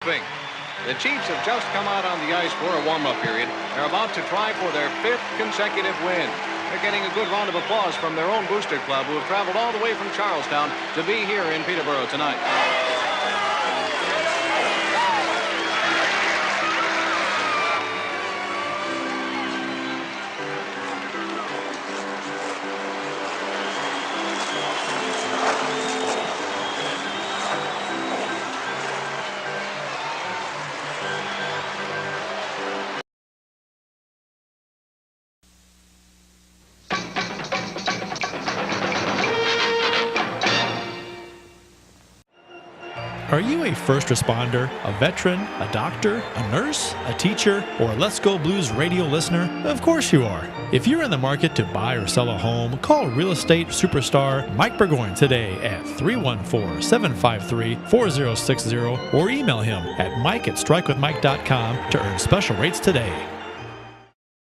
The Chiefs have just come out on the ice for a warm-up period. They're about to try for their 5th consecutive win. They're getting a good round of applause from their own booster club, who have traveled all the way from Charlestown to be here in Peterborough tonight. Are you a first responder, a veteran, a doctor, a nurse, a teacher, or a Let's Go Blues radio listener? Of course you are. If you're in the market to buy or sell a home, call real estate superstar Mike Burgoyne today at 314-753-4060 or email him at mike@strikewithmike.com to earn special rates today.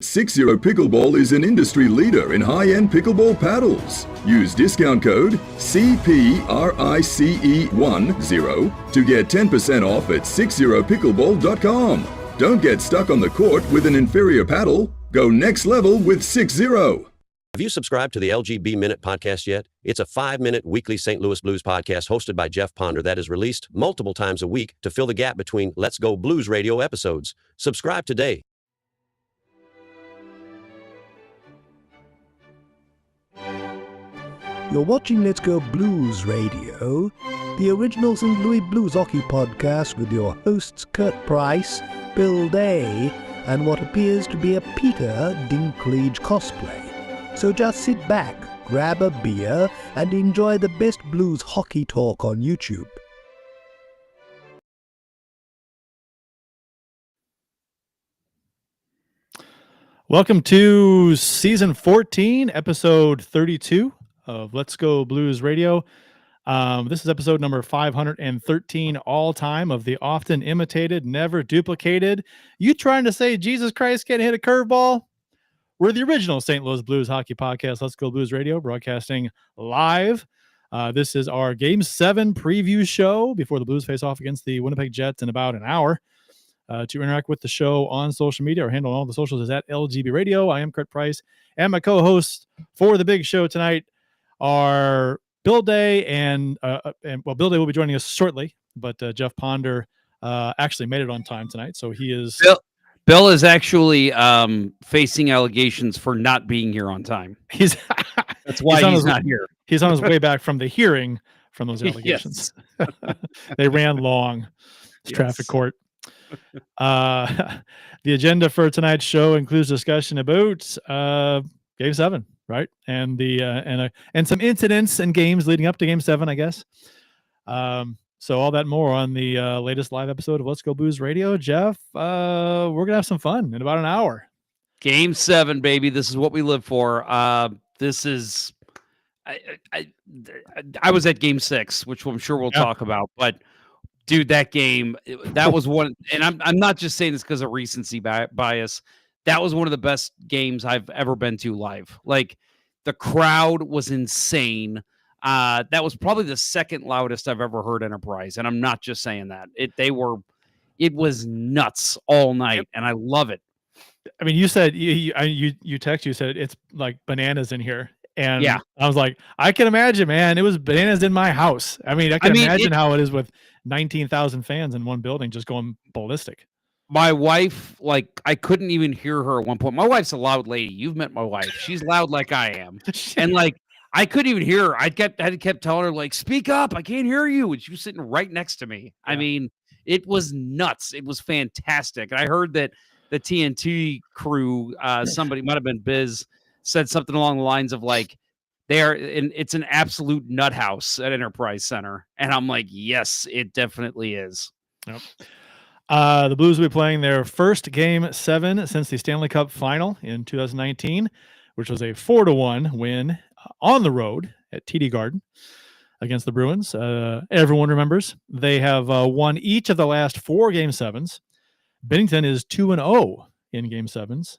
60 Pickleball is an industry leader in high-end pickleball paddles. Use discount code CPRICE10 to get 10% off at 60pickleball.com. Don't get stuck on the court with an inferior paddle. Go next level with 60. Have you subscribed to the LGB Minute podcast yet? It's a 5-minute weekly St. Louis Blues podcast hosted by Jeff Ponder that is released multiple times a week to fill the gap between Let's Go Blues radio episodes. Subscribe today. You're watching Let's Go Blues Radio, the original St. Louis Blues hockey podcast with your hosts Kurt Price, Bill Day, and what appears to be a Peter Dinklage cosplay. So just sit back, grab a beer, and enjoy the best blues hockey talk on YouTube. Welcome to Season 14, Episode 32 of Let's Go Blues Radio. This is episode number 513 all time of the often imitated, never duplicated. You trying to say Jesus Christ can't hit a curveball? We're the original St. Louis Blues hockey podcast, Let's Go Blues Radio, broadcasting live. This is our Game 7 preview show before the Blues face off against the Winnipeg Jets in about an hour. To interact with the show on social media, our handle on all the socials is at LGB Radio. I am Kurt Price, and my co-hosts for the big show tonight are Bill Day and Bill Day will be joining us shortly, but Jeff Ponder actually made it on time tonight, so he is. Bill is actually facing allegations for not being here on time. That's why he's not here. He's on his way back from the hearing from those allegations. They ran long. It's traffic court. The agenda for tonight's show includes discussion about Game 7, right? And the and some incidents and games leading up to Game 7, I guess. So all that more on the latest live episode of Let's Go Blues Radio. Jeff, we're gonna have some fun in about an hour. Game 7, baby. This is what we live for. This is I was at Game 6, which I'm sure we'll talk about, but dude, that game, that was one, and I'm not just saying this because of recency bias. That was one of the best games I've ever been to live. Like, the crowd was insane. That was probably the second loudest I've ever heard Enterprise, and I'm not just saying that. It was nuts all night, and I love it. I mean, you said you said it's like bananas in here. And yeah. I was like, I can imagine, man. It was bananas in my house. I mean, I can imagine how it is with 19,000 fans in one building just going ballistic. My wife, like, I couldn't even hear her at one point. My wife's a loud lady. You've met my wife. She's loud like I am. And, like, I couldn't even hear her. I kept telling her, like, speak up. I can't hear you. And she was sitting right next to me. Yeah. I mean, it was nuts. It was fantastic. And I heard that the TNT crew, somebody might have been Biz, said something along the lines of like, it's an absolute nut house at Enterprise Center. And I'm like, yes, it definitely is. Yep. The Blues will be playing their first Game 7 since the Stanley Cup final in 2019, which was a 4-1 win on the road at TD Garden against the Bruins. Everyone remembers they have won each of the last 4 Game 7s. Binnington is 2-0 in Game 7s.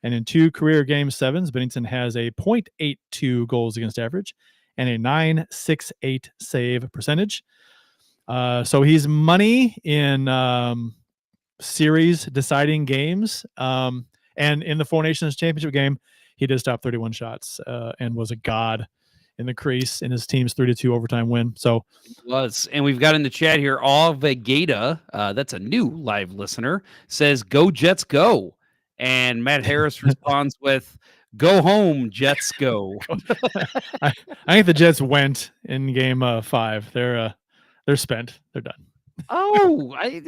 And in 2 career Game 7s, Binnington has a .82 goals against average and a .968 save percentage. So he's money in series deciding games. And in the Four Nations Championship game, he did stop 31 shots and was a god in the crease in his team's 3-2 overtime win. So it was. And we've got in the chat here, All Vegeta, that's a new live listener, says, "Go Jets, go." And Matt Harris responds with, "Go home, Jets, go." I think the Jets went in game 5. They're spent. They're done. Oh, I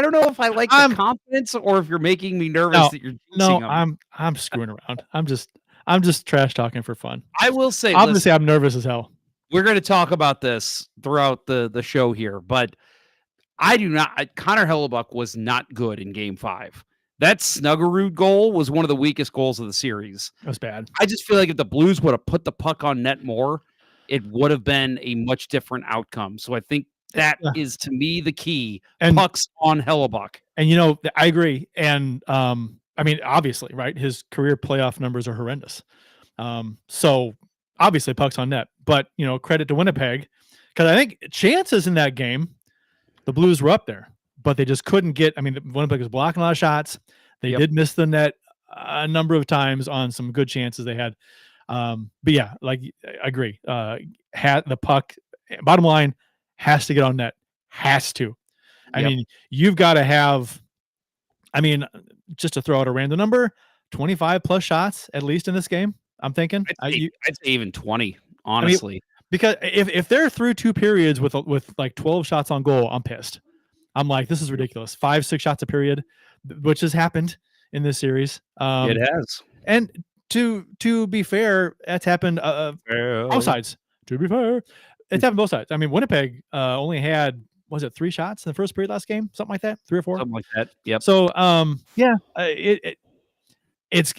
don't know if I like the confidence or if you're making me nervous that you're jinxing them. I'm screwing around. I'm just trash talking for fun. I will say, obviously, I'm nervous as hell. We're going to talk about this throughout the show here, but I do not. Connor Hellebuyck was not good in Game 5. That Snuggerud goal was one of the weakest goals of the series. It was bad. I just feel like if the Blues would have put the puck on net more, it would have been a much different outcome. So I think that is, to me, the key. And pucks on Hellebuyck. And, I agree. And, I mean, obviously, right? His career playoff numbers are horrendous. So, obviously, pucks on net. But, credit to Winnipeg. Because I think chances in that game, the Blues were up there. But they just couldn't get. I mean, Winnipeg was blocking a lot of shots. They did miss the net a number of times on some good chances they had. But yeah, I agree. Had the puck, bottom line, has to get on net. Has to. I mean, you've got to have. I mean, just to throw out a random number, 25 plus shots at least in this game. I'm thinking. I'd say even 20. Honestly, I mean, because if they're through 2 periods with like 12 shots on goal, I'm pissed. I'm like, this is ridiculous. 5-6 shots a period, which has happened in this series. It has. And to be fair, that's happened both sides. To be fair, it's happened both sides. I mean, Winnipeg only had, was it 3 shots in the first period last game? Something like that? 3 or 4? Something like that. Yep. So, it's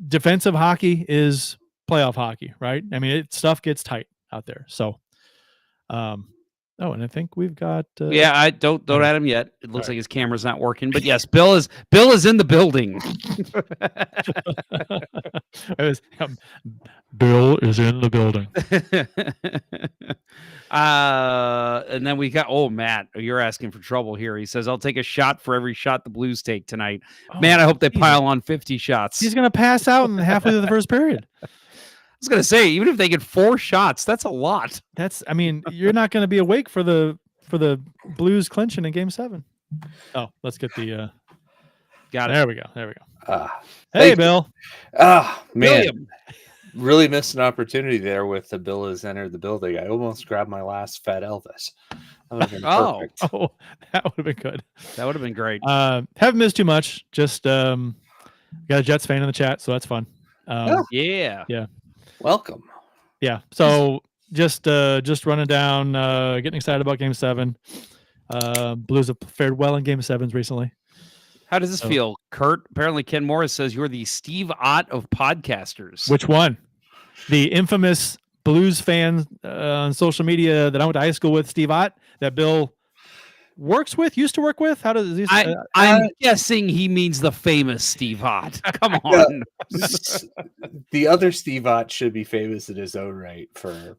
defensive hockey is playoff hockey, right? I mean, stuff gets tight out there. So, and I think we've got. I don't add him yet. It looks like his camera's not working, but yes, Bill is in the building. Bill is in the building. And then we got Matt, you're asking for trouble here. He says, "I'll take a shot for every shot the Blues take tonight." Man, I hope they pile on 50 shots. He's gonna pass out in halfway through the first period. I was going to say, even if they get 4 shots, that's a lot. I mean, you're not going to be awake for the Blues clinching in Game 7. Oh, let's get the. Got it. There we go. Hey, Bill. Man. William. Really missed an opportunity there with the Bill has entered the building. I almost grabbed my last Fat Elvis. That would have been perfect. Oh, that would have been good. That would have been great. Haven't missed too much. Just got a Jets fan in the chat, so that's fun. Yeah. Welcome. Yeah. So just running down, getting excited about Game 7. Blues have fared well in Game 7s recently. How does this feel, Kurt? Apparently, Ken Morris says you're the Steve Ott of podcasters. Which one? The infamous Blues fan on social media that I went to high school with, Steve Ott, that Bill used to work with? How does he? I'm guessing he means the famous Steve Ott. Come on. The other Steve Ott should be famous in his own right for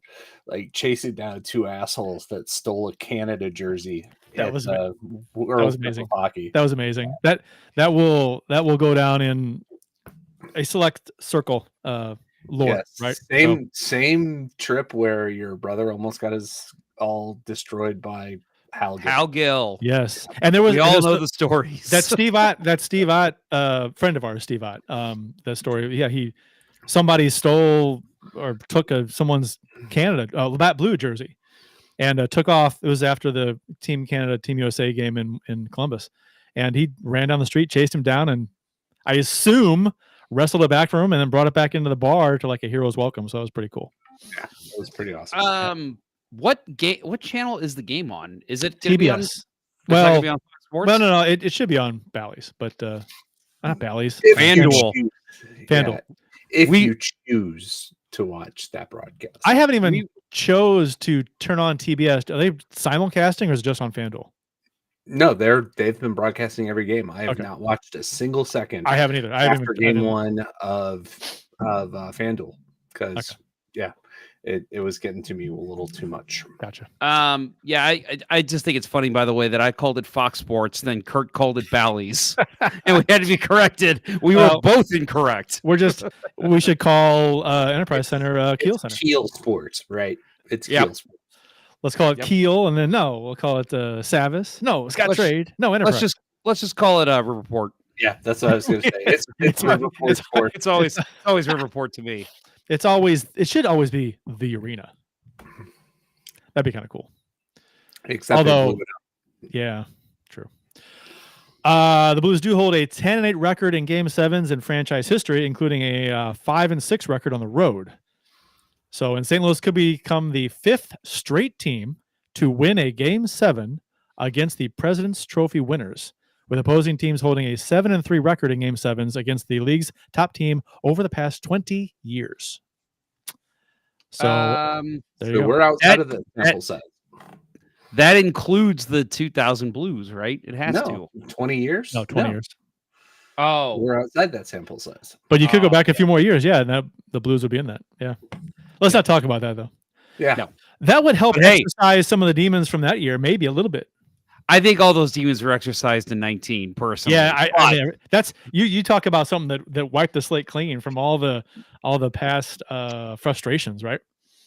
chasing down 2 assholes that stole a Canada jersey. That was amazing. Hockey. That was amazing. That will go down in a select circle lore, right? Same trip where your brother almost got his all destroyed by Hal Gill. Yes. And we all know the stories. That Steve Ott, friend of ours, Steve Ott, that story. Yeah, somebody stole or took someone's Canada Labatt Blue jersey and took off. It was after the Team Canada, Team USA game in Columbus. And he ran down the street, chased him down, and I assume wrestled it back from him and then brought it back into the bar to like a hero's welcome. So that was pretty cool. Yeah, it was pretty awesome. What channel is the game on? Is it TBS? Well, on Sports? No. It should be on Bally's, but not Bally's. FanDuel. FanDuel. If you choose to watch that broadcast, I haven't even chose to turn on TBS. Are they simulcasting or is it just on FanDuel? No, they've been broadcasting every game. I have not watched a single second. I haven't either. After game 1 of FanDuel because it was getting to me a little too much. Gotcha. Yeah, I just think it's funny, by the way, that I called it Fox Sports, then Kurt called it Bally's, and we had to be corrected. We were both incorrect. We should call Enterprise Center Kiel Center. Kiel Sports, right? It's Kiel Sports. Let's call it Kiel, and then we'll call it Savis. No, Scottrade. No, Enterprise. Let's just call it Riverport. Yeah, that's what I was going to say. It's Riverport Sports. It's always Riverport to me. It should always be the arena. That'd be kind of cool. Although, yeah, true. The Blues do hold a 10-8 record in Game 7s in franchise history, including a 5-6 record on the road. So, and St. Louis could become the 5th straight team to win a Game 7 against the President's Trophy winners, with opposing teams holding a 7-3 record in Game 7s against the league's top team over the past 20 years. So, we're outside of the sample size. That includes the 2000 Blues, right? It has to. 20 years? No, 20 years. Oh. We're outside that sample size. But you could go back a few more years, and the Blues would be in that. Yeah. Let's not talk about that, though. Yeah. No. That would help exercise some of the demons from that year, maybe a little bit. I think all those demons were exercised in 19, personally. Yeah, I mean, that's you talk about something that wiped the slate clean from all the past frustrations, right?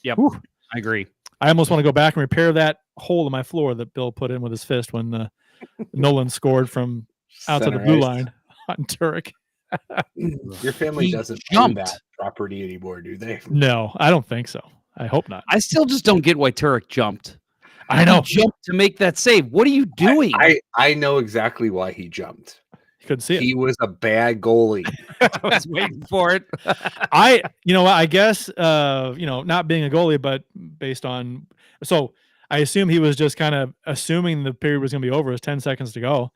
Yep. Whew. I agree. I almost want to go back and repair that hole in my floor that Bill put in with his fist when Nolan scored from outside the blue line on Turek. Your family doesn't own that property anymore, do they? No, I don't think so. I hope not. I still just don't get why Turek jumped. I know. He jumped to make that save. What are you doing? I know exactly why he jumped. You couldn't see it. He was a bad goalie. I was waiting for it. I guess, not being a goalie, but based on, so I assume he was just kind of assuming the period was going to be over. It was 10 seconds to go.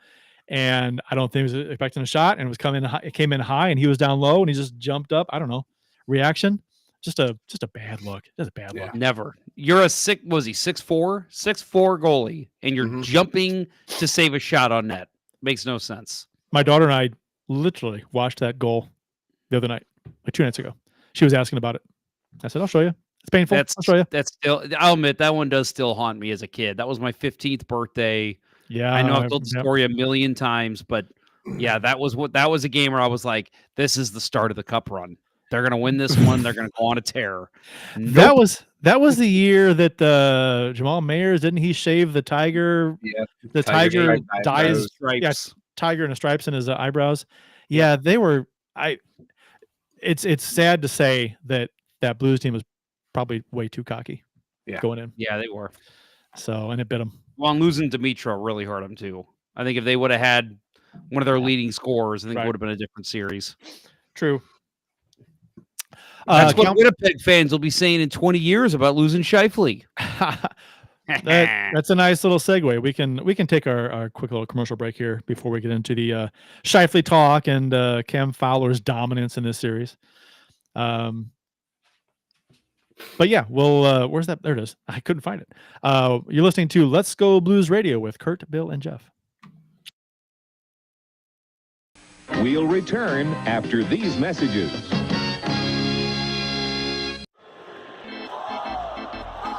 And I don't think he was expecting a shot, and it came in high, and he was down low, and he just jumped up. I don't know. Reaction. Just a bad look. Just a bad look. Never. You're a 6'4" goalie, and you're jumping to save a shot on net. Makes no sense. My daughter and I literally watched that goal the other night, like 2 nights ago. She was asking about it. I said, I'll show you. It's painful. I'll show you. I'll admit that one does still haunt me as a kid. That was my 15th birthday. Yeah. I know I've told the story a million times, but yeah, that was a game where I was like, this is the start of the cup run. They're going to win this one. They're going to go on a tear. Nope. That was the year that Jamal Mayers, didn't he shave the tiger? Yeah. The tiger dyes stripes. Yes, tiger and the stripes in his eyebrows. Yeah, they were. It's sad to say that Blues team was probably way too cocky. Yeah. Going in. Yeah, they were. So, and it bit them. Well, and losing Dimitro really hurt them too. I think if they would have had one of their leading scorers, I think it would have been a different series. True. That's what Winnipeg fans will be saying in 20 years about losing Scheifele. That's a nice little segue. We can take our quick little commercial break here before we get into the Scheifele talk and Cam Fowler's dominance in this series. But yeah, where's that? There it is. I couldn't find it. You're listening to Let's Go Blues Radio with Kurt, Bill, and Jeff. We'll return after these messages.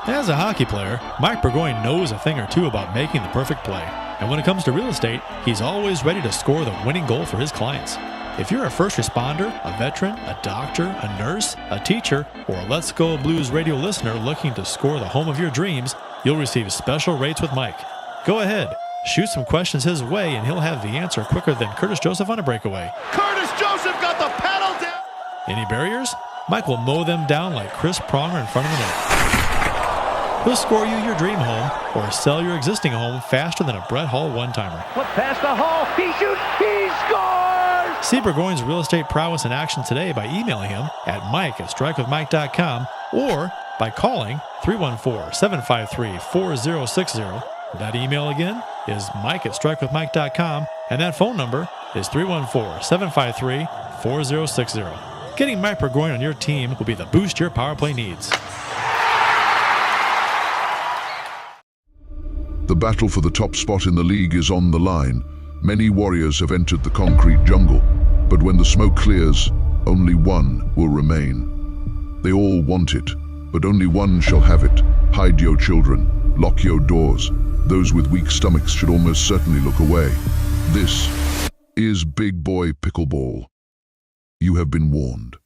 As a hockey player, Mike Burgoyne knows a thing or two about making the perfect play. And when it comes to real estate, he's always ready to score the winning goal for his clients. If you're a first responder, a veteran, a doctor, a nurse, a teacher, or a Let's Go Blues Radio listener looking to score the home of your dreams, you'll receive special rates with Mike. Go ahead, shoot some questions his way, and he'll have the answer quicker than Curtis Joseph on a breakaway. Curtis Joseph got the pedal down! Any barriers? Mike will mow them down like Chris Pronger in front of the net. He'll score you your dream home or sell your existing home faster than a Brett Hall one-timer. Put past the Hall, he shoots, he scores! See Burgoyne's real estate prowess in action today by emailing him at mike@strikewithmike.com or by calling 314-753-4060. That email again is mike@strikewithmike.com, and that phone number is 314-753-4060. Getting Mike Burgoyne on your team will be the boost your power play needs. The battle for the top spot in the league is on the line. Many warriors have entered the concrete jungle, but when the smoke clears, only one will remain. They all want it, but only one shall have it. Hide your children, lock your doors. Those with weak stomachs should almost certainly look away. This is Big Boy Pickleball. You have been warned.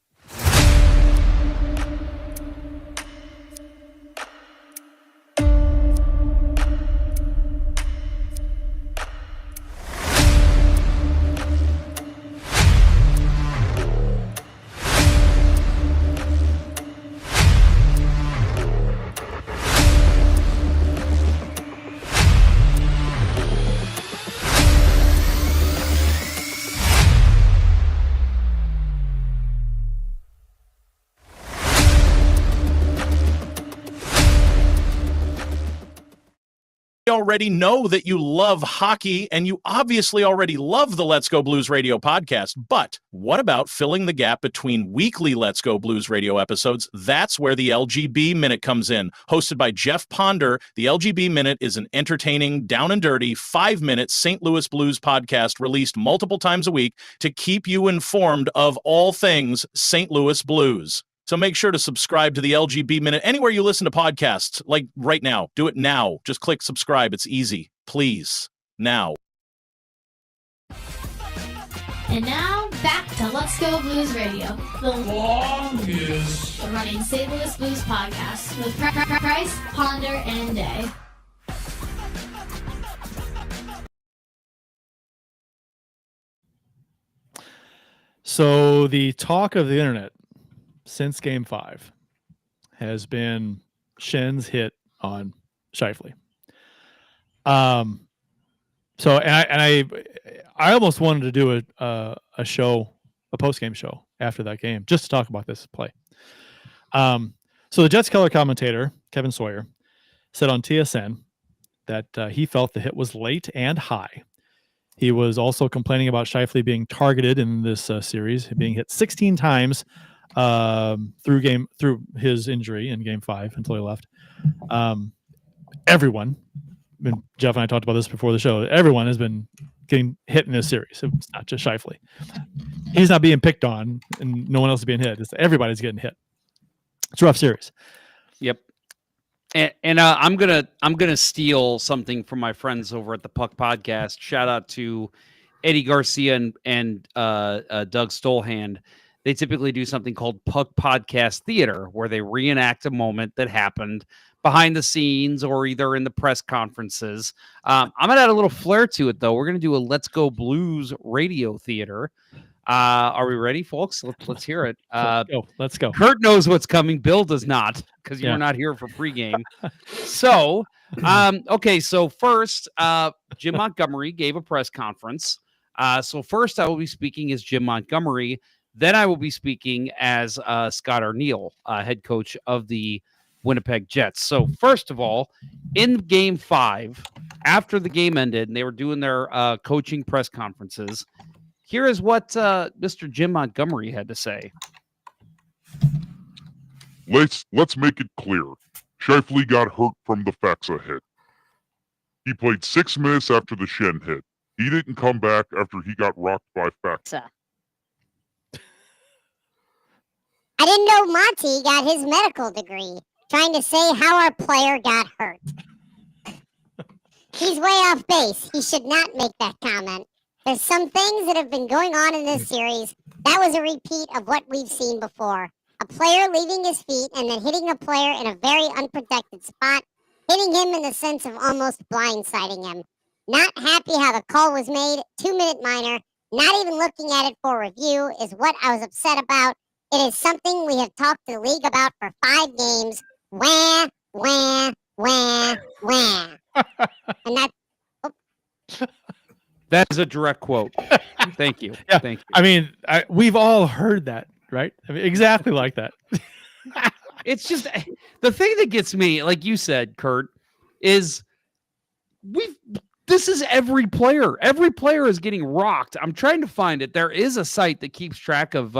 Already know that you love hockey and you obviously already love the Let's Go Blues Radio podcast, but what about filling the gap between weekly Let's Go Blues Radio episodes? That's where the LGB Minute comes in. Hosted by Jeff Ponder, the LGB Minute is an entertaining, down and dirty, 5-minute St. Louis Blues podcast released multiple times a week to keep you informed of all things St. Louis Blues. So make sure to subscribe to the LGB Minute anywhere you listen to podcasts, like right now. Do it now. Just click subscribe. It's easy. Please. Now. And now, back to Let's Go Blues Radio, the longest running St. Louis Blues podcast with Price, Ponder, and Day. So the talk of the internet since Game 5 has been Schen's hit on Scheifele. So I almost wanted to do a show, a post-game show after that game, just to talk about this play. So the Jets color commentator, Kevin Sawyer, said on TSN that he felt the hit was late and high. He was also complaining about Scheifele being targeted in this series, being hit 16 times through his injury in Game 5 until he left. Everyone, and Jeff and I talked about this before the show, everyone has been getting hit in this series. It's not just Scheifele. He's not being picked on and no one else is being hit. Everybody's getting hit. It's a rough series. Yep. And I'm gonna steal something from my friends over at the Puck Podcast. Shout out to Eddie Garcia and Doug Stolhand. They typically do something called Puck Podcast Theater, where they reenact a moment that happened behind the scenes or either in the press conferences. I'm gonna add a little flair to it, though. We're gonna do a Let's Go Blues Radio Theater. Are we ready, folks? Let's hear it. Let's go. Kurt knows what's coming. Bill does not, because you were not here for pregame. So, okay. So first, Jim Montgomery gave a press conference. So first, I will be speaking as Jim Montgomery. Then I will be speaking as Scott Arniel, head coach of the Winnipeg Jets. So first of all, in Game 5, after the game ended, and they were doing their coaching press conferences. Here is what Mr. Jim Montgomery had to say. Let's make it clear. Scheifele got hurt from the Faxa hit. He played 6 minutes after the Schenn hit. He didn't come back after he got rocked by Faxa. I didn't know Monty got his medical degree trying to say how our player got hurt. He's way off base. He should not make that comment. There's some things that have been going on in this series. That was a repeat of what we've seen before. A player leaving his feet and then hitting a player in a very unprotected spot, hitting him in the sense of almost blindsiding him. Not happy how the call was made, 2-minute minor, not even looking at it for review is what I was upset about. It is something we have talked to the league about for 5 games. Wah, wah, wah, wah. And that's... Oh. That is a direct quote. Thank you. Yeah. Thank you. I mean, we've all heard that, right? I mean, exactly like that. It's just the thing that gets me, like you said, Kurt, is this is every player. Every player is getting rocked. I'm trying to find it. There is a site that keeps track of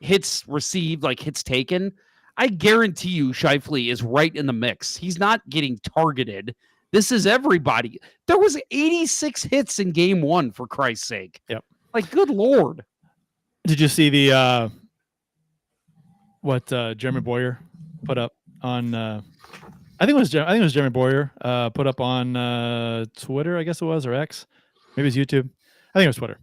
hits received, like hits taken. I guarantee you Scheifele is right in the mix. He's not getting targeted. This is everybody. There was 86 hits in Game 1, for Christ's sake. Yep. Like, good Lord. Did you see the what Jeremy Boyer put up on. I think it was Jeremy Boyer put up on Twitter, I guess it was, or X, maybe it's YouTube. I think it was Twitter.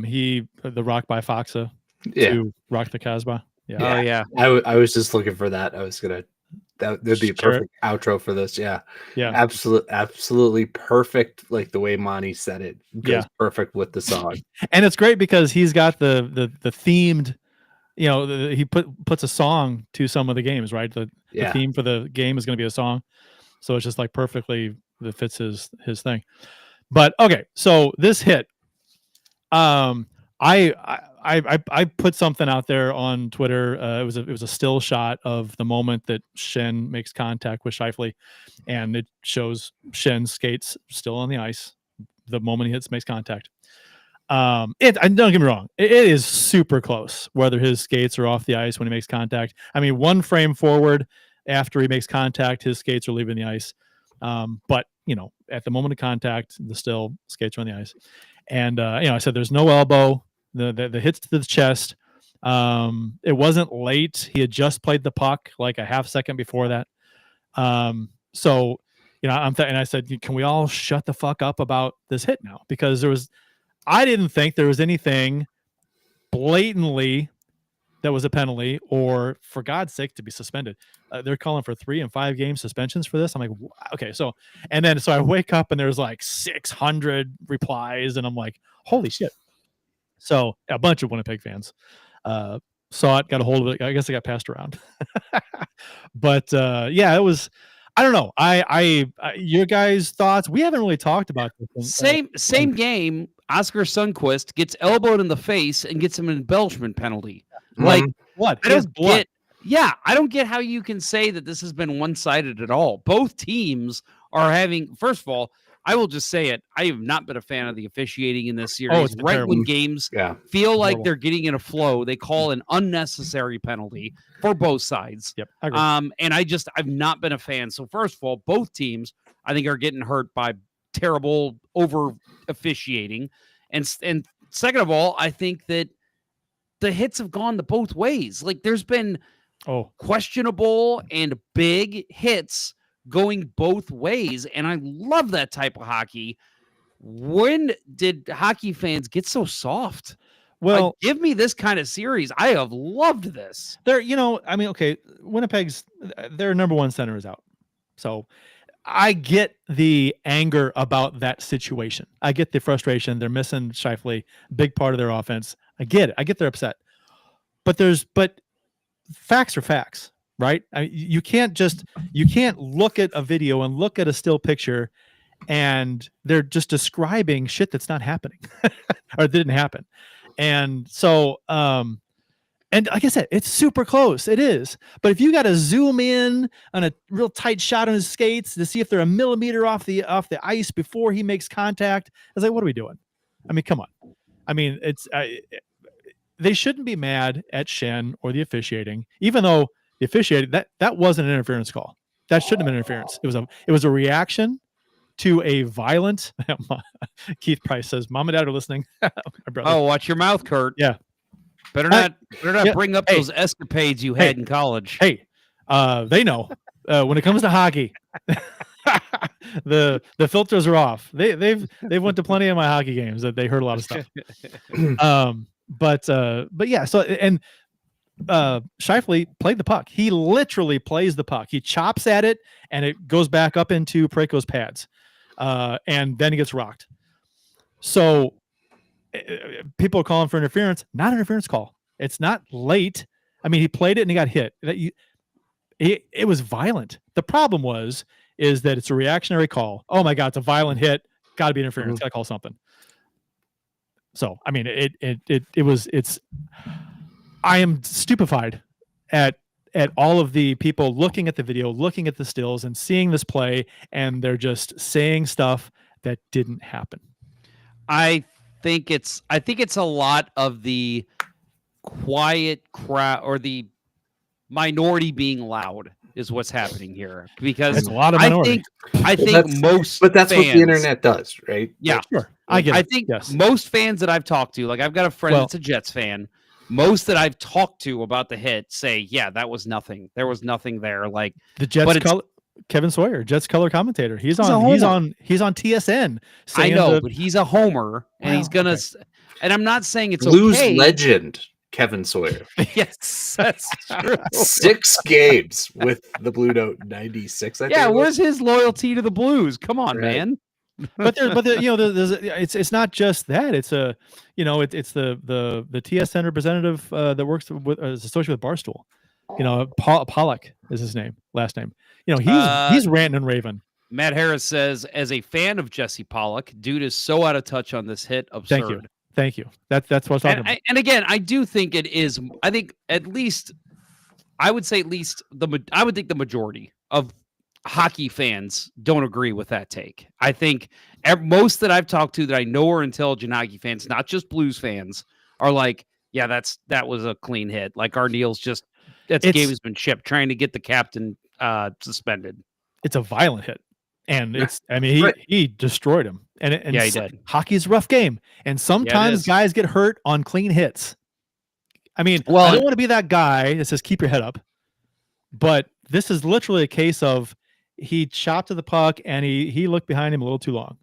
He the Rock by Foxa to Rock the Casbah. Yeah. Oh yeah. I was just looking for that. I was gonna. That'd be a perfect outro for this. Yeah. Absolutely perfect. Like the way Monty said it goes perfect with the song. And it's great because he's got the themed. He puts a song to some of the games, right? The theme for the game is going to be a song, so it's just like perfectly that fits his thing. But okay, so this hit, I put something out there on Twitter. It was a still shot of the moment that Schenn makes contact with Scheifele, and it shows Schen's skates still on the ice the moment he makes contact. Don't get me wrong, it is super close whether his skates are off the ice when he makes contact. I mean, one frame forward after he makes contact, his skates are leaving the ice. But at the moment of contact, the still skates are on the ice. And I said there's no elbow. The hits to the chest. It wasn't late. He had just played the puck like a half second before that. So and I said, can we all shut the fuck up about this hit now? Because I didn't think there was anything blatantly that was a penalty or, for God's sake, to be suspended. They're calling for 3 and 5 game suspensions for this. I'm like, okay. So I wake up and there's like 600 replies and I'm like, holy shit. So a bunch of Winnipeg fans saw it, got a hold of it. I guess it got passed around. But it was, I don't know. I your guys' thoughts? We haven't really talked about this. Same game. Oscar Sundqvist gets elbowed in the face and gets him an embellishment penalty. Like what? I don't get how you can say that this has been one-sided at all. Both teams are having. First of all, I will just say it. I have not been a fan of the officiating in this series. It's terrible. When games feel like they're getting in a flow, they call an unnecessary penalty for both sides. Yep. I agree. And I've not been a fan. So first of all, both teams I think are getting hurt by terrible over officiating, and second of all, I think that the hits have gone the both ways. Like there's been questionable and big hits going both ways, and I love that type of hockey. When did hockey fans get so soft? Well, give me this kind of series. I have loved this. Winnipeg's their number one center is out, so I get the anger about that situation. I get the frustration. They're missing Scheifele, big part of their offense. I get it. I get they're upset. But facts are facts, right? You can't look at a video and look at a still picture and they're just describing shit that's not happening or didn't happen. And so, and like I said, it's super close. It is. But if you got to zoom in on a real tight shot on his skates to see if they're a millimeter off the ice before he makes contact, I was like, what are we doing? I mean, come on. I mean, they shouldn't be mad at Schenn or the officiating, even though the officiating that wasn't an interference call. That shouldn't have been interference. It was a reaction to a violent. Keith Price says, "Mom and Dad are listening." My brother. Oh, watch your mouth, Kurt. Yeah. Better not bring up those escapades you had in college. Hey, they know when it comes to hockey, the filters are off. They've went to plenty of my hockey games that they heard a lot of stuff. But yeah. So and Scheifele played the puck. He literally plays the puck. He chops at it, and it goes back up into Preko's pads, and then he gets rocked. So. People are calling for interference, not an interference call. It's not late. I mean, he played it and he got hit. It was violent. The problem is that it's a reactionary call. Oh my God, it's a violent hit. Got to be interference. Got to call something. So, I mean, I am stupefied at all of the people looking at the video, looking at the stills and seeing this play, and they're just saying stuff that didn't happen. I think it's a lot of the quiet crowd or the minority being loud is what's happening here, because it's a lot of minority. I think most but that's fans, what the internet does, right? Yeah, sure. I get I it. think yes. most fans that I've talked to, like I've got a friend that's a Jets fan most that I've talked to about the hit say, yeah, that was nothing. There was nothing there. Like the Jets Kevin Sawyer, Jets color commentator. He's on TSN. I know, but he's a homer, and he's gonna. Okay. And I'm not saying it's Blues okay. legend Kevin Sawyer. Yes, that's true. 6 games with the Blue Note 96. I think where's his loyalty to the Blues? Come on, man. But it's not just that. It's it's the TSN representative that works is associated with Barstool. Pollock is his last name. He's ranting and raving. Matt Harris says, as a fan of Jesse Pollock, dude is so out of touch on this hit. Absurd. Thank you. That's what I was talking about. And again, I do think it is. I think I would think the majority of hockey fans don't agree with that take. I think most that I've talked to that I know are intelligent hockey fans, not just Blues fans, are like, yeah, that was a clean hit. Like Arneal's that gamesmanship shipped, trying to get the captain suspended. It's a violent hit. And he destroyed him. And he did. Hockey's a rough game. And sometimes guys get hurt on clean hits. I don't want to be that guy that says keep your head up. But this is literally a case of he chopped to the puck and he looked behind him a little too long.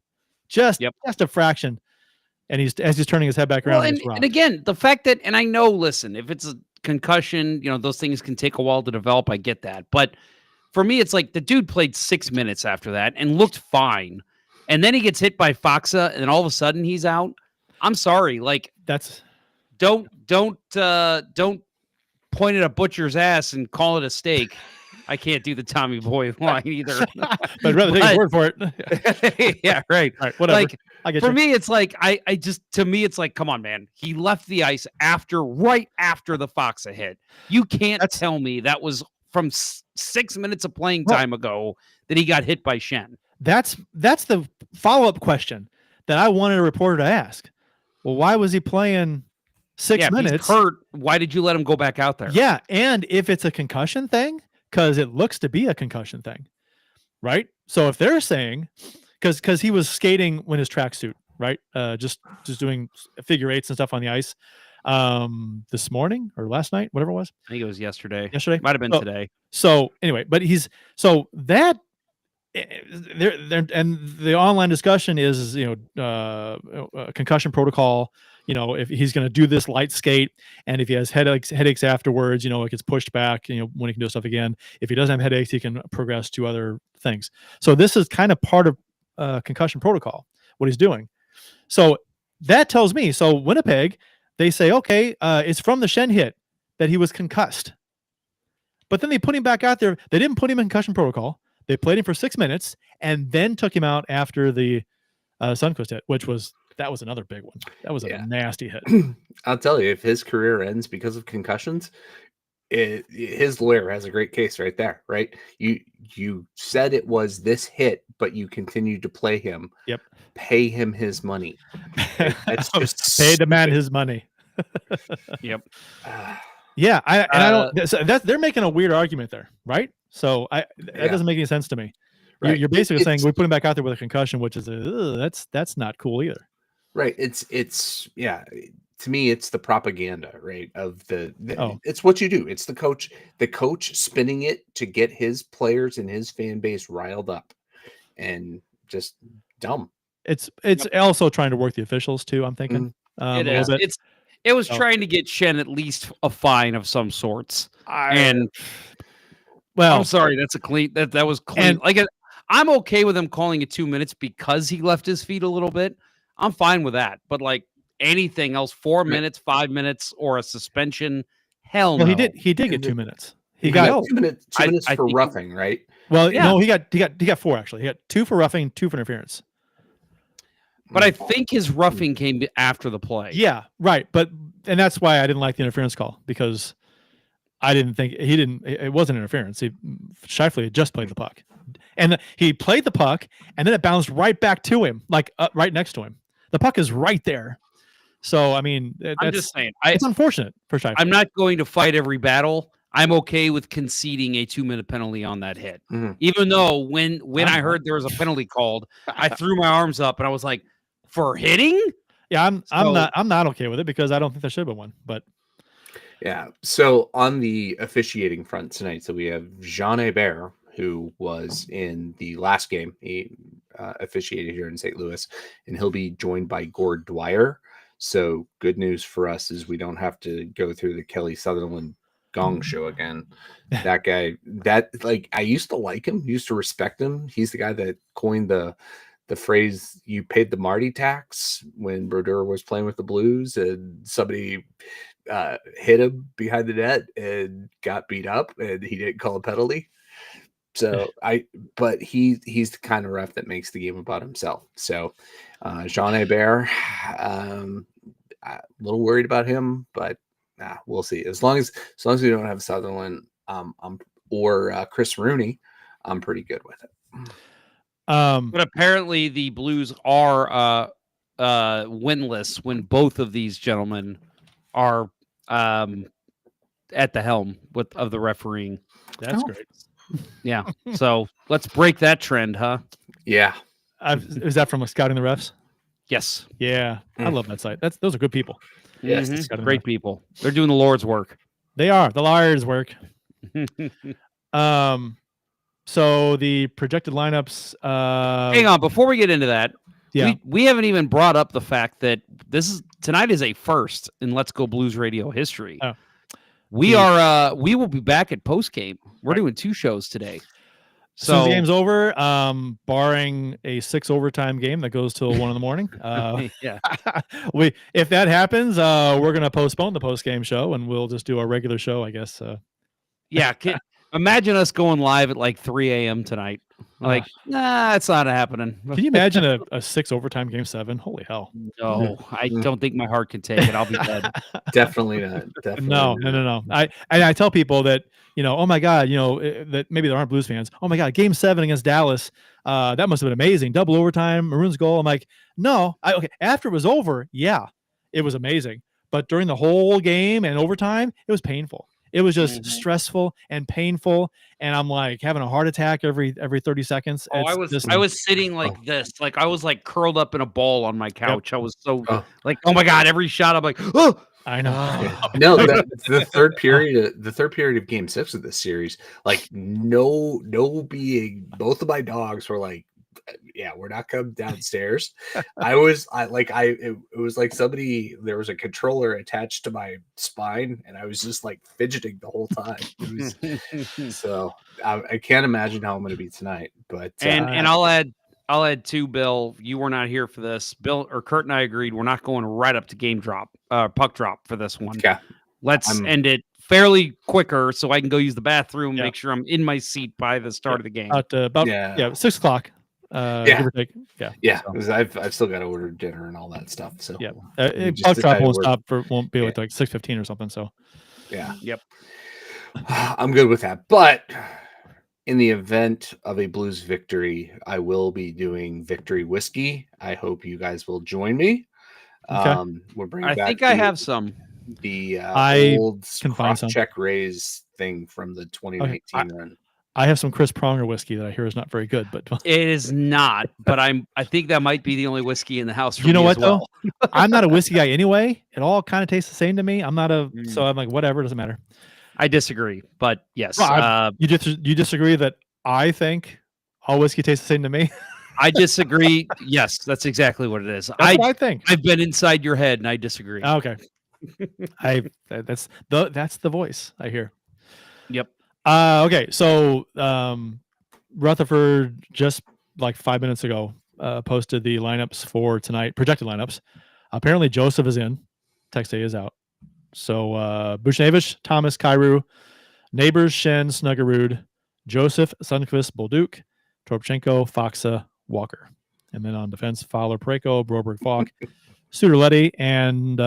Just a fraction. And he's turning his head back around. And again, the fact that, and I know, listen, if it's a concussion, those things can take a while to develop. I get that. But for me, it's like the dude played 6 minutes after that and looked fine. And then he gets hit by Faksa and all of a sudden he's out. I'm sorry. Like don't point at a butcher's ass and call it a steak. I can't do the Tommy Boy line either. But I'd rather take his word for it. Yeah, right. All right, whatever. Like, I get for me, it's like to me, it's like, come on, man. He left the ice right after the Faksa hit. You can't tell me that was from 6 minutes of playing time ago that he got hit by Shen. That's the follow-up question that I wanted a reporter to ask. Well, why was he playing 6 minutes? If he's hurt, why did you let him go back out there? Yeah, and if it's a concussion thing, because it looks to be a concussion thing, right? So if they're saying, because he was skating when his tracksuit, right? Just doing figure eights and stuff on the ice this morning or last night, whatever it was. I think it was yesterday. Might have been today. So anyway, but that there and the online discussion is a concussion protocol. If he's going to do this light skate, and if he has headaches afterwards, it gets pushed back. When he can do stuff again. If he doesn't have headaches, he can progress to other things. So this is kind of part of concussion protocol, what he's doing. So that tells me. So Winnipeg, they say, okay, it's from the Shen hit that he was concussed. But then they put him back out there. They didn't put him in concussion protocol. They played him for 6 minutes and then took him out after the Sundqvist hit, that was another big one. That was a nasty hit. I'll tell you, if his career ends because of concussions, his lawyer has a great case right there, right? You said it was this hit, but you continued to play him. Yep. Pay him his money. That's just pay the man his money. Yep. Yeah, I don't. They're making a weird argument there, right? So that doesn't make any sense to me. Right. You're basically saying we put him back out there with a concussion, which is that's not cool either. Right. It's to me, it's the propaganda, right? Of it's what you do. It's the coach spinning it to get his players and his fan base riled up, and just dumb. It's also trying to work the officials too. I'm thinking it is. It was trying to get Shen at least a fine of some sorts. I'm sorry, that's a clean. That was clean. I'm okay with him calling it 2 minutes because he left his feet a little bit. I'm fine with that. But anything else, 4 minutes, 5 minutes, or a suspension, hell no. He did get 2 minutes. He got 2 minutes. 2 minutes for roughing, right? Well, no, he got 4 actually. He got 2 for roughing, 2 for interference. But I think his roughing came after the play. Yeah, right. And that's why I didn't like the interference call, because I didn't think it wasn't interference. Scheifele had just played the puck. And he played the puck, and then it bounced right back to him, right next to him. The puck is right there. So, I'm just saying. It's unfortunate for Scheifele. I'm not going to fight every battle. I'm okay with conceding a 2-minute penalty on that hit. Mm-hmm. Even though when I heard there was a penalty called, I threw my arms up and I was like, for hitting? Yeah, I'm not okay with it because I don't think there should have been one. But Yeah. So on the officiating front tonight, so we have Jean Hebert, who was in the last game. He officiated here in St. Louis, and he'll be joined by Gord Dwyer. So good news for us is we don't have to go through the Kelly Sutherland gong show again. That guy, I used to like him, used to respect him. He's the guy that coined the phrase "you paid the Marty tax" when Brodeur was playing with the Blues, and somebody hit him behind the net and got beat up, and he didn't call a penalty. So but he's the kind of ref that makes the game about himself. So Jean Hebert, a little worried about him, but we'll see. As long as we don't have Sutherland or Chris Rooney, I'm pretty good with it. But apparently the Blues are winless when both of these gentlemen are at the helm of the refereeing. That's great. Yeah. So let's break that trend, huh? Yeah. Is that from Scouting the Refs? Yes. Yeah. I love that site. Those are good people. Yes. Great people. They're doing the Lord's work. They are. The Lord's work. So the projected lineups. Hang on, before we get into that, we haven't even brought up the fact that tonight is a first in Let's Go Blues Radio history. Oh. We will be back at postgame. We're doing 2 shows today. So the game's over, barring a 6 overtime game that goes till 1 a.m. Yeah. If that happens, we're gonna postpone the postgame show and we'll just do our regular show, I guess. Yeah. Imagine us going live at like 3 a.m. tonight. Like, it's not happening. Can you imagine a 6 overtime game 7? Holy hell. No, I don't think my heart can take it. I'll be dead. Definitely not. Definitely No. I tell people that, oh my God, that maybe there aren't Blues fans. Oh my God, game 7 against Dallas. That must have been amazing. Double overtime, Maroons goal. I'm like, no. Okay. After it was over, yeah, it was amazing. But during the whole game and overtime, it was painful. It was just stressful and painful, and I'm like having a heart attack every 30 seconds. I was sitting like this, like I was like curled up in a ball on my couch. I was so like, oh my God, every shot I'm like, oh. I know. No, the third period of Game 6 of this series, like no being. Both of my dogs were like, yeah, we're not coming downstairs. It was like somebody, there was a controller attached to my spine and I was just like fidgeting the whole time. So I can't imagine how I'm going to be tonight, but and I'll add too, Bill, you were not here for this. Bill or Kurt and I agreed we're not going right up to puck drop for this one. Yeah. Let's end it fairly quicker so I can go use the bathroom, make sure I'm in my seat by the start of the game. About 6 o'clock. Give or take. Yeah. So. I've still got to order dinner and all that stuff. So puck drop won't be like 6:15 or something. So yep, I'm good with that. But in the event of a Blues victory, I will be doing victory whiskey. I hope you guys will join me. Okay. We're bringing I back think I have some. The old cross-check raise thing from the 2019 run. I have some Chris Pronger whiskey that I hear is not very good, but it is not. But I think that might be the only whiskey in the house. For you know me what as well. though? I'm not a whiskey guy anyway. It all kind of tastes the same to me. I'm not so I'm like whatever, doesn't matter. I disagree, but yes, you disagree that I think all whiskey tastes the same to me. I disagree. Yes, that's exactly what it is. That's what I think. I've been inside your head and I disagree. Okay. That's the voice I hear. Yep. Okay. So Rutherford just like 5 minutes ago posted the lineups for tonight, projected lineups. Apparently Joseph is in. Texte is out. So Buchnevich, Thomas, Kyrou, Neighbors, Shen, Snuggerud, Joseph, Sundqvist, Bolduc, Toropchenko, Foxa, Walker. And then on defense, Fowler, Pareko, Broberg, Falk, Suterletti, and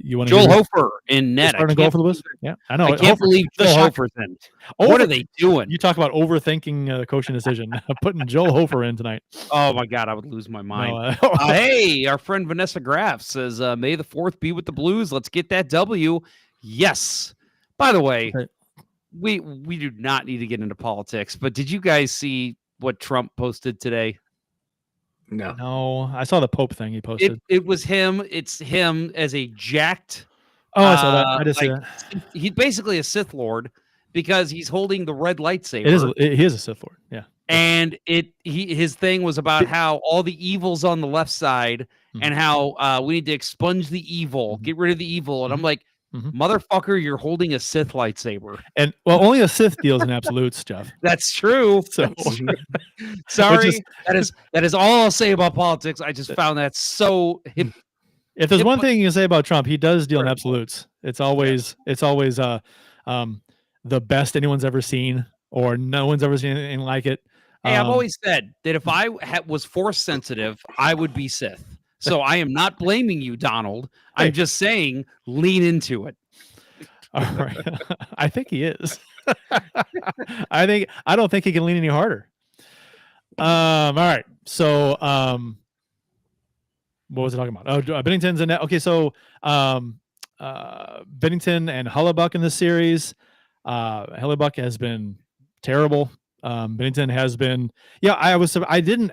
you want to Joel Hofer in net. Starting to go for the Blues? Yeah, I know. I can't believe Joel Hofer's in. What are they doing? You talk about overthinking the coaching decision. Putting Joel Hofer in tonight. Oh my God, I would lose my mind. Hey, our friend Vanessa Graff says, "May the 4th be with the Blues. Let's get that W." Yes. By the way, we do not need to get into politics, but did you guys see what Trump posted today? No, I saw the Pope thing he posted. It was him. It's him as a jacked Oh, I saw that. I just see that. He's basically a Sith Lord because he's holding the red lightsaber. He is a Sith Lord. Yeah. And his thing was about how all the evil's on the left side and how we need to expunge the evil, get rid of the evil. And I'm like, motherfucker, you're holding a Sith lightsaber. And well, only a Sith deals in absolutes, Jeff. That's true. So, That's true. Sorry, that is all I'll say about politics. I just found that so hip. If there's one thing you can say about Trump, he does deal in absolutes. It's always the best anyone's ever seen, or no one's ever seen anything like it. Hey, I've always said that if I was force sensitive, I would be Sith. So I am not blaming you, Donald. I'm just saying, lean into it. All right. I think he is. I don't think he can lean any harder. All right. So, what was I talking about? Oh, Binnington's in that. Okay. So, Binnington and Hellebuyck in this series. Hellebuyck has been terrible. Binnington has been, I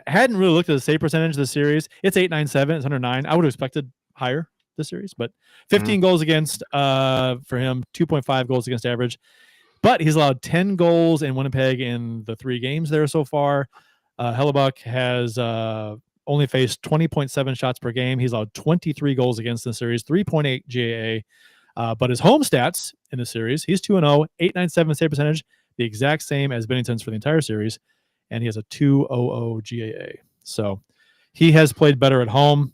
hadn't really looked at the save percentage of the series. It's 8.97. It's 109. I would have expected higher this series, but 15 goals against for him, 2.5 goals against average. But he's allowed 10 goals in Winnipeg in the 3 games there so far. Hellebuyck has only faced 20.7 shots per game. He's allowed 23 goals against the series, 3.8 GAA. But his home stats in the series, he's 2-0, 8.97 save percentage, the exact same as Binnington's for the entire series, and he has a 2.00 GAA. So he has played better at home.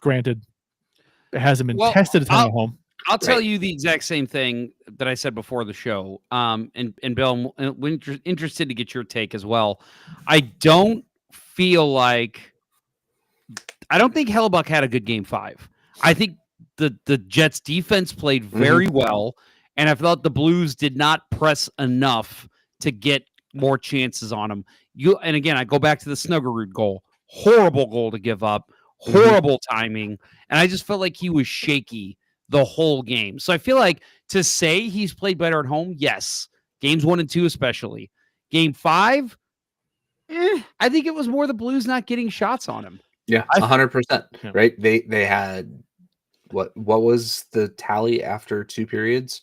Granted, it hasn't been tested a ton at home. I'll tell you the exact same thing that I said before the show. And Bill, I'm interested to get your take as well. I don't think Hellebuyck had a good game 5. I think the Jets defense played very well. And I felt the Blues did not press enough to get more chances on them. And again, I go back to the Snuggerud goal. Horrible goal to give up. Horrible timing. And I just felt like he was shaky the whole game. So I feel like to say he's played better at home, yes. Games 1 and 2 especially. Game 5, I think it was more the Blues not getting shots on him. Yeah, 100%. Right? They had what was the tally after 2 periods?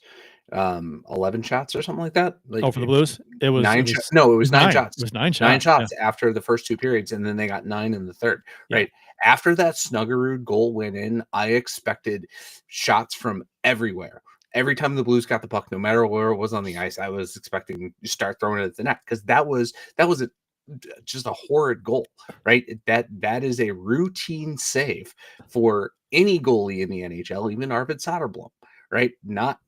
11 shots or something like that. For the Blues, it was 9 shots. No, it was 9 shots. It was 9 shots. 9 shots after the first 2 periods, and then they got 9 in the third. Right after that Snuggerud goal went in, I expected shots from everywhere. Every time the Blues got the puck, no matter where it was on the ice, I was expecting to start throwing it at the net, because that was just a horrid goal, right? That is a routine save for any goalie in the NHL, even Arvid Soderblom, right? Not,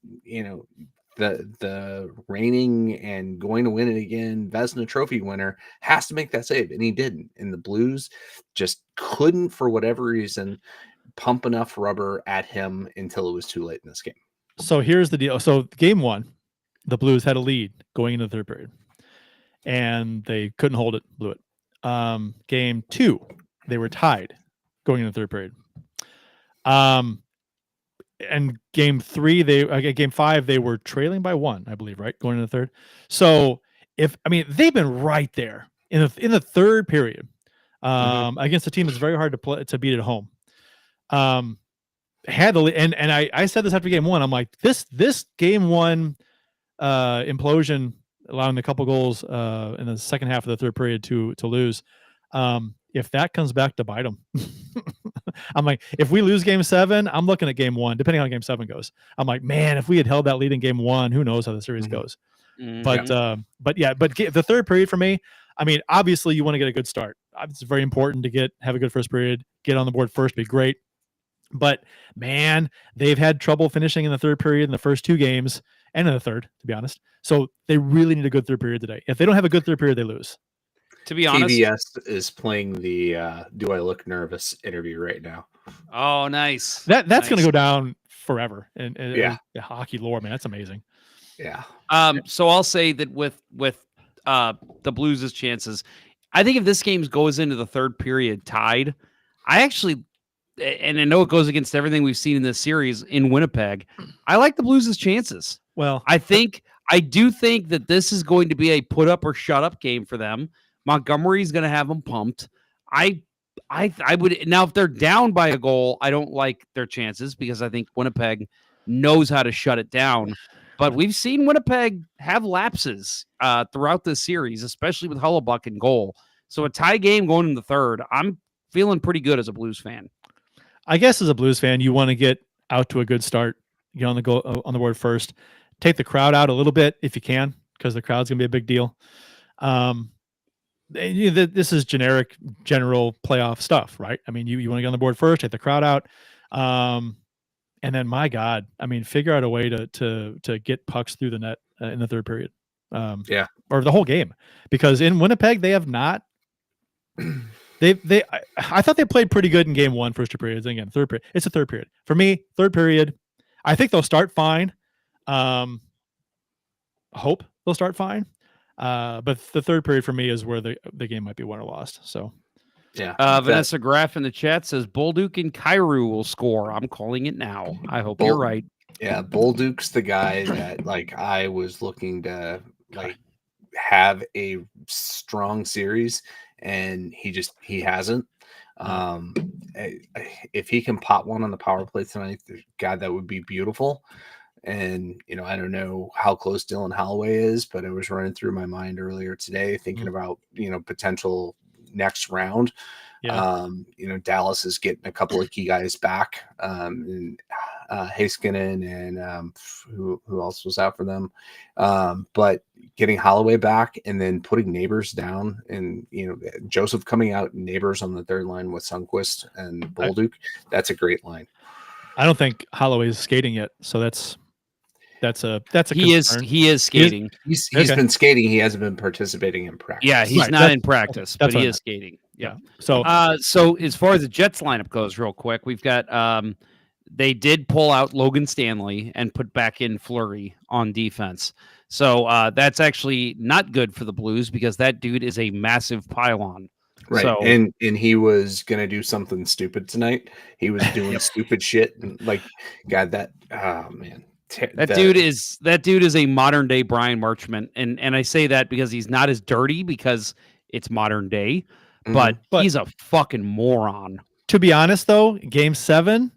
the reigning and going to win it again Vezina Trophy winner has to make that save, and he didn't. And the Blues just couldn't, for whatever reason, pump enough rubber at him until it was too late in this game. So here's the deal. So game 1, the Blues had a lead going into the third period, and they couldn't hold it, blew it. Game 2, they were tied going into the third period. And game 3, game 5, they were trailing by 1, I believe, right, going into the third. So they've been right there in the third period against a team that's very hard to beat at home. Had the and I said this after game 1. I'm like, this game 1 implosion, allowing a couple goals in the second half of the third period to lose. If that comes back to bite them, I'm like, if we lose game 7, I'm looking at game 1, depending on how game 7 goes. I'm like, man, if we had held that lead in game 1, who knows how the series goes. But the third period for me, obviously you want to get a good start. It's very important to have a good first period, get on the board first, be great. But man, they've had trouble finishing in the third period in the first 2 games and in the third, to be honest. So they really need a good third period today. If they don't have a good third period, they lose. To be honest, TBS is playing the "Do I Look Nervous" interview right now. Oh, nice. That's going to go down forever. And the hockey lore, man, that's amazing. Yeah. So I'll say that with the Blues' chances, I think if this game goes into the third period tied, and I know it goes against everything we've seen in this series in Winnipeg, I like the Blues' chances. Well, I do think that this is going to be a put up or shut up game for them. Montgomery's going to have them pumped. I I would now if they're down by a goal, I don't like their chances because I think Winnipeg knows how to shut it down. But we've seen Winnipeg have lapses throughout this series, especially with Hellebuyck in goal. So a tie game going in the third, I'm feeling pretty good as a Blues fan. I guess as a Blues fan, you want to get out to a good start, get on the goal on the board first, take the crowd out a little bit if you can, because the crowd's gonna be a big deal. This is general playoff stuff, right? I mean, you want to get on the board first, take the crowd out, and then my God, I mean, figure out a way to get pucks through the net in the third period, or the whole game, because in Winnipeg they have not. I thought they played pretty good in game one, first two periods. And again, third period. It's a third period for me. Third period, I think they'll start fine. Hope they'll start fine. But the third period for me is where the game might be won or lost. So, Vanessa Graff in the chat says Bolduc and Kyrou will score. I'm calling it now. I hope you're right. Yeah, Bolduc's the guy that I was looking to have a strong series, and he hasn't. If he can pop one on the power play tonight, God, that would be beautiful. And, I don't know how close Dylan Holloway is, but it was running through my mind earlier today, thinking about, potential next round. Yeah. Dallas is getting a couple of key guys back, and Heiskanen and who else was out for them. But getting Holloway back and then putting Neighbors down, and Joseph coming out, Neighbors on the third line with Sundqvist and Bolduc, that's a great line. I don't think Holloway is skating yet, so that's a he concern. He is skating. He's been skating. He hasn't been participating in practice. Yeah, he's not in practice, but he is skating. Yeah. So as far as the Jets lineup goes, real quick, we've got they did pull out Logan Stanley and put back in Fleury on defense. So that's actually not good for the Blues because that dude is a massive pylon. Right. So, and he was going to do something stupid tonight. He was doing stupid shit. And God, man. That dude is a modern day Brian Marchment. And I say that because he's not as dirty because it's modern day, but he's a fucking moron. To be honest, though, game 7,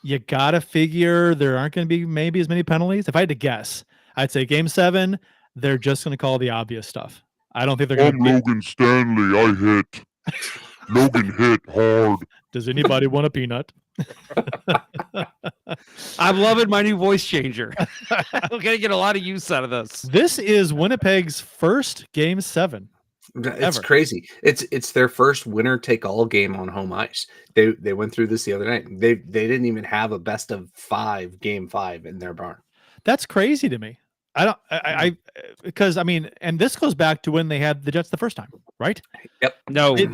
you got to figure there aren't going to be maybe as many penalties. If I had to guess, I'd say game 7, they're just going to call the obvious stuff. I don't think they're going to. Logan Stanley. I hit. Logan hit hard. Does anybody want a peanut? I'm loving my new voice changer. I'm going to get a lot of use out of this. This is Winnipeg's first game 7. It's crazy. It's their first winner take all game on home ice. They went through this the other night. They didn't even have a best of 5 game 5 in their barn. That's crazy to me. Because I mean, and this goes back to when they had the Jets the first time, right? Yep. No. You're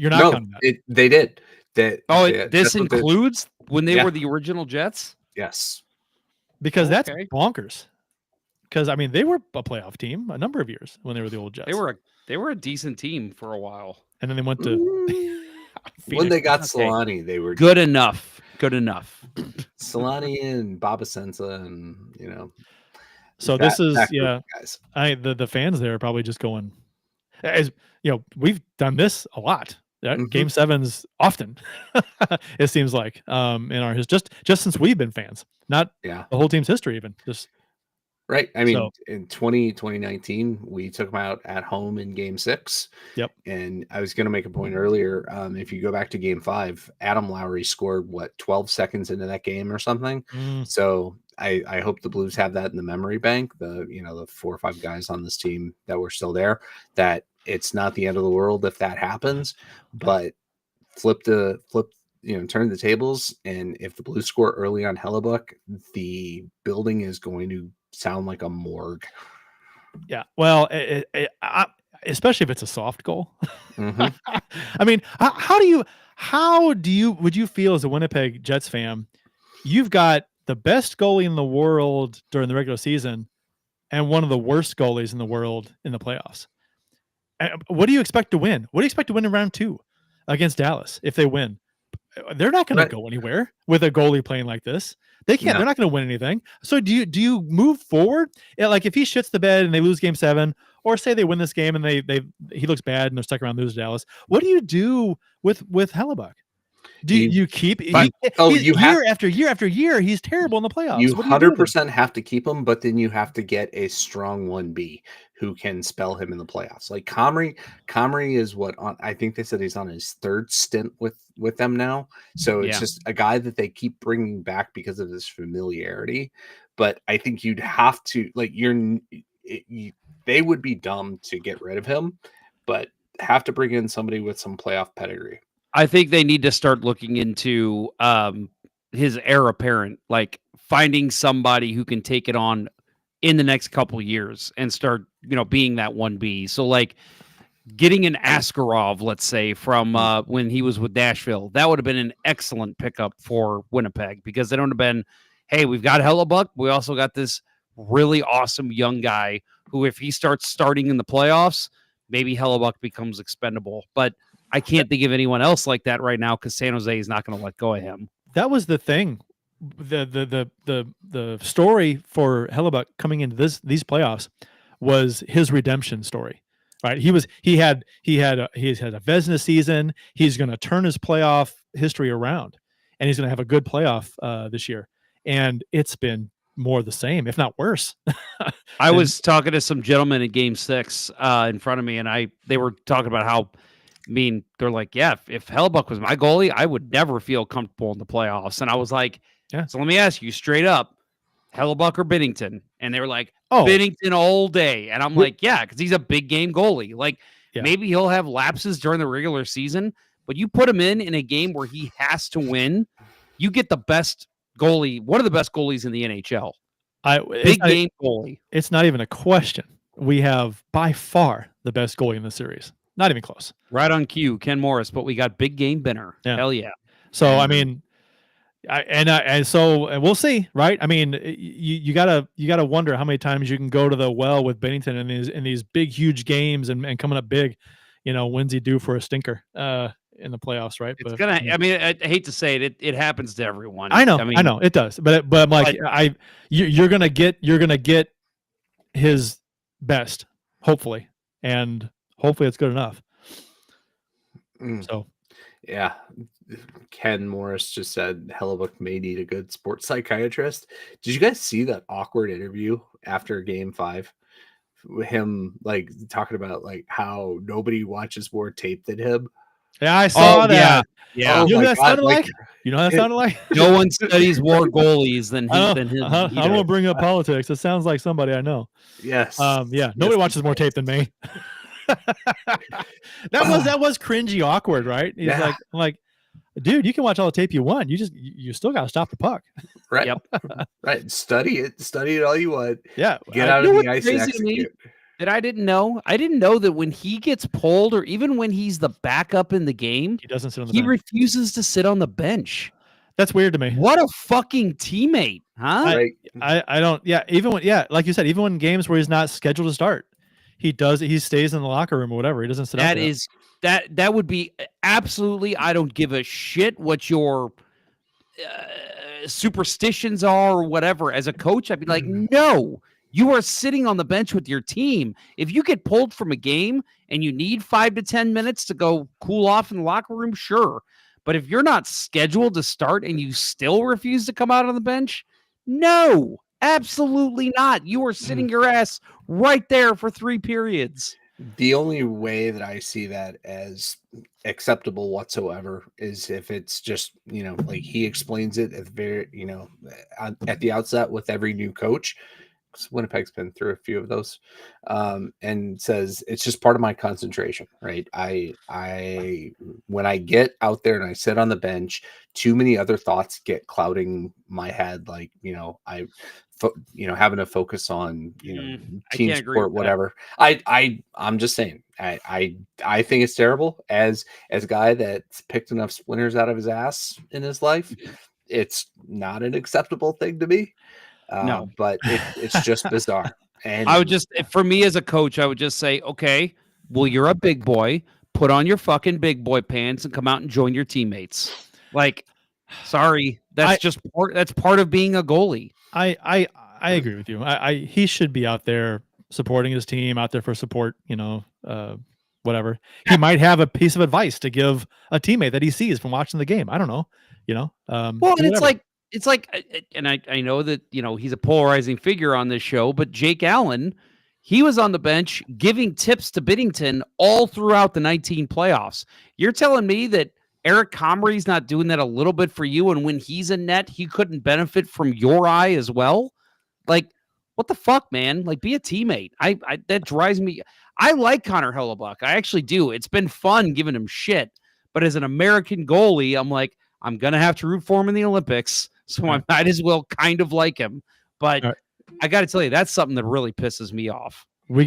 not counting that. They did. This includes when they were the original Jets? Yes. Because that's bonkers. Because I mean, they were a playoff team a number of years when they were the old Jets. They were a decent team for a while, and then they went to when they got Solani. They were good enough. Solani and Babasensa, and So this is guys. The fans there are probably just going, as we've done this a lot. Game 7s often. It seems like in our just since we've been fans, not the whole team's history even just. Right. I mean, in 2019, we took them out at home in game 6. Yep. And I was going to make a point earlier. If you go back to game 5, Adam Lowry scored 12 seconds into that game or something. So I hope the Blues have that in the memory bank. The 4 or 5 guys on this team that were still there, that it's not the end of the world if that happens, but turn the tables. And if the Blues score early on Hellebuyck, the building is going to sound like a morgue. Yeah, well, especially if it's a soft goal. I mean, would you feel as a Winnipeg Jets fan, you've got the best goalie in the world during the regular season and one of the worst goalies in the world in the playoffs? What do you expect to win? What do you expect to win in round 2 against Dallas if they win? They're not going to go anywhere with a goalie playing like this. They can't. No. They're not going to win anything. So do you move forward? Like if he shits the bed and they lose game 7, or say they win this game and he looks bad and they're second round lose to Dallas. What do you do with Hellebuyck? Do you keep year after year after year? He's terrible in the playoffs. You 100% have to keep him, but then you have to get a strong 1B who can spell him in the playoffs. Like Comrie is I think they said he's on his third stint with them now. So it's just a guy that they keep bringing back because of his familiarity. But I think you'd have to they would be dumb to get rid of him, but have to bring in somebody with some playoff pedigree. I think they need to start looking into his heir apparent, like finding somebody who can take it on in the next couple years and start, being that 1B. So like getting an Askarov, let's say, from when he was with Nashville, that would have been an excellent pickup for Winnipeg, because they don't have been, hey, we've got Hellebuyck, we also got this really awesome young guy who, if he starts starting in the playoffs, maybe Hellebuyck becomes expendable. But I can't think of anyone else like that right now because San Jose is not going to let go of him. That was the thing. The story for Hellebuyck coming into these playoffs was his redemption story, right? He had a Vezina season. He's going to turn his playoff history around, and he's going to have a good playoff this year. And it's been more the same, if not worse. I was talking to some gentlemen in Game 6 in front of me, and they were talking about how. They're like, yeah, if Hellebuyck was my goalie, I would never feel comfortable in the playoffs. And I was like, so let me ask you straight up, Hellebuyck or Binnington? And they were like, Binnington all day. And I'm like, yeah, because he's a big game goalie. Like, maybe he'll have lapses during the regular season, but you put him in a game where he has to win, you get the best goalie, one of the best goalies in the NHL. Big game goalie. It's not even a question. We have by far the best goalie in the series. Not even close. Right on cue, Ken Morris, but we got big game Benner. Yeah. Hell yeah. So I mean, so we'll see, right? I mean, you gotta wonder how many times you can go to the well with Binnington in these big, huge games and coming up big. When's he due for a stinker in the playoffs, right? It's gonna. I mean, I hate to say it, it happens to everyone. I know it does, but I'm like, you're gonna get his best, hopefully, and. Hopefully it's good enough. So, yeah. Ken Morris just said Hellebuyck may need a good sports psychiatrist. Did you guys see that awkward interview after Game 5? Him like talking about like how nobody watches more tape than him. Yeah, I saw that. Yeah. Oh, you know what that sounded like? You know what that sounded like? No one studies more goalies than him. I don't want to bring up politics. It sounds like somebody I know. Yes. Nobody watches more tape than me. that was cringy awkward, right? He's like, dude, you can watch all the tape you want. You still got to stop the puck. Right. Yep. Right. Study it all you want. Yeah. Get out of the ice and execute. That I didn't know that when he gets pulled, or even when he's the backup in the game, he doesn't sit on the bench. He refuses to sit on the bench. That's weird to me. What a fucking teammate, huh? I don't. Yeah. Even when, like you said, even when games where he's not scheduled to start. He stays in the locker room or whatever. He doesn't sit up. That would be absolutely. I don't give a shit what your superstitions are or whatever. As a coach, I'd be like, no, you are sitting on the bench with your team. If you get pulled from a game and you need 5 to 10 minutes to go cool off in the locker room, sure. But if you're not scheduled to start and you still refuse to come out on the bench, no. Absolutely not. You are sitting your ass right there for 3 periods. The only way that I see that as acceptable whatsoever is if it's just, like he explains it at the very, at the outset with every new coach. Winnipeg's been through a few of those, and says it's just part of my concentration, right? I when I get out there and I sit on the bench, too many other thoughts get clouding my head, like having to focus on team sport, whatever. I'm just saying, I think it's terrible as a guy that's picked enough splinters out of his ass in his life. It's not an acceptable thing to me. No, but it's just bizarre. And I would just, for me as a coach, I would just say, okay, well, you're a big boy. Put on your fucking big boy pants and come out and join your teammates. Like, sorry, that's part of being a goalie. I agree with you. He should be out there supporting his team, out there for support, whatever. He might have a piece of advice to give a teammate that he sees from watching the game. I don't know, Well, and it's like, and I know that, he's a polarizing figure on this show, but Jake Allen, he was on the bench giving tips to Binnington all throughout the 19 playoffs. You're telling me that Eric Comrie's not doing that a little bit for you, and when he's in net, he couldn't benefit from your eye as well? Like, what the fuck, man? Like, be a teammate. I that drives me. I like Connor Hellebuyck. I actually do. It's been fun giving him shit. But as an American goalie, I'm like, I'm going to have to root for him in the Olympics, so I might as well kind of like him. But I got to tell you, that's something that really pisses me off. We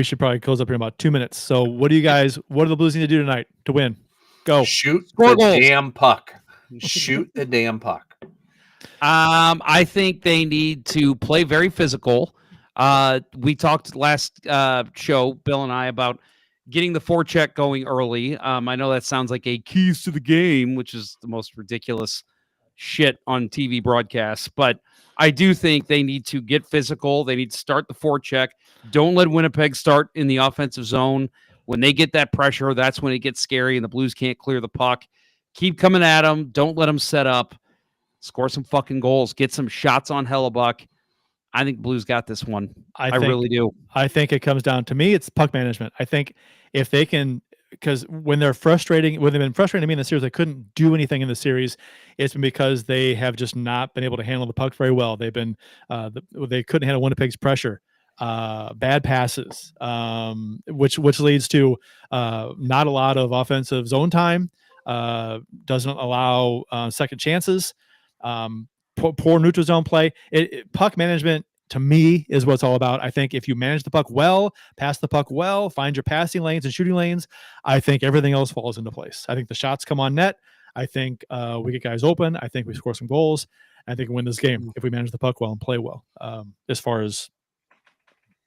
should probably close up here in about 2 minutes. So what do the Blues need to do tonight to win? Go. Shoot the damn puck. Shoot the damn puck. I think they need to play very physical. We talked last show, Bill and I, about getting the forecheck going early. I know that sounds like a keys to the game, which is the most ridiculous shit on TV broadcasts, but I do think they need to get physical. They need to start the forecheck. Don't let Winnipeg start in the offensive zone. When they get that pressure, that's when it gets scary and the Blues can't clear the puck. Keep coming at them. Don't let them set up. Score some fucking goals. Get some shots on Hellebuyck. I think Blues got this one. I really do. I think it comes down to me. It's puck management. I think if they can, because when they've been frustrating me in the series, they couldn't do anything in the series. It's been because they have just not been able to handle the puck very well. They've been, they couldn't handle Winnipeg's pressure. Bad passes, which leads to not a lot of offensive zone time. Doesn't allow second chances. Poor neutral zone play. Puck management to me is what it's all about. I think if you manage the puck well, pass the puck well, find your passing lanes and shooting lanes, I think everything else falls into place. I think the shots come on net. I think we get guys open. I think we score some goals. I think we win this game if we manage the puck well and play well. As far as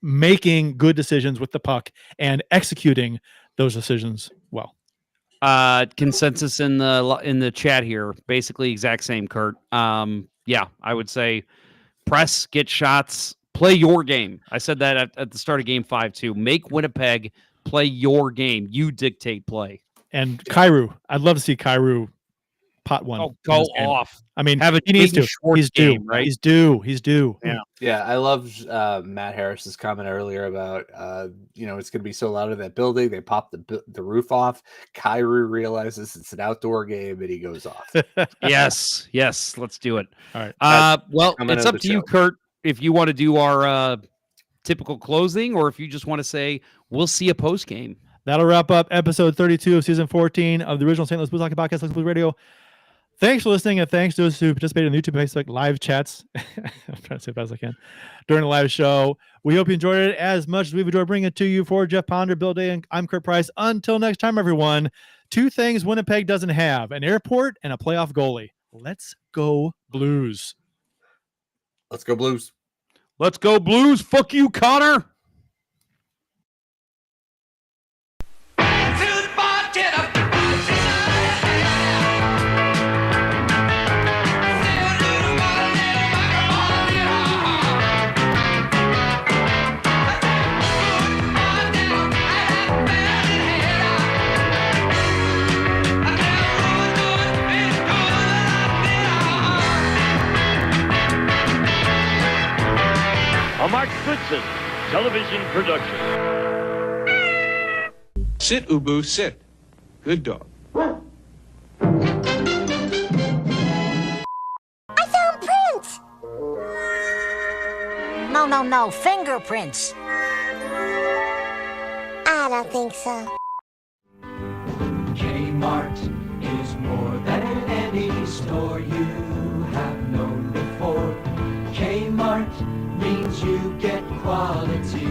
making good decisions with the puck and executing those decisions well. Consensus in the chat here, basically exact same, Kurt. Yeah, I would say press, get shots, play your game. I said that at the start of game 5 too. Make Winnipeg play your game. You dictate play. And Kyrou, I'd love to see Kyrou pot one. Oh, go off. I mean, he needs to. He's due, right? He's due. Yeah. I love Matt Harris's comment earlier about it's going to be so loud in that building. They pop the roof off. Kyrou realizes it's an outdoor game and he goes off. Yes, let's do it. All right. Well, it's up to you, Kurt, if you want to do our typical closing or if you just want to say we'll see a post game. That'll wrap up episode 32 of season 14 of the original St. Louis Blues Hockey Podcast, St. Louis Blues Radio. Thanks for listening, and thanks to those who participated in the YouTube and Facebook live chats. I'm trying to say it as I can during the live show. We hope you enjoyed it as much as we've enjoyed bringing it to you. For Jeff Ponder, Bill Day, and I'm Kurt Price. Until next time, everyone, 2 things Winnipeg doesn't have: an airport and a playoff goalie. Let's go Blues. Let's go Blues. Let's go Blues. Fuck you, Connor. A Mark Goodson television production. Sit, Ubu, sit. Good dog. I found prints! No, fingerprints. I don't think so. Kmart is more than any store you have known before. Kmart means you get quality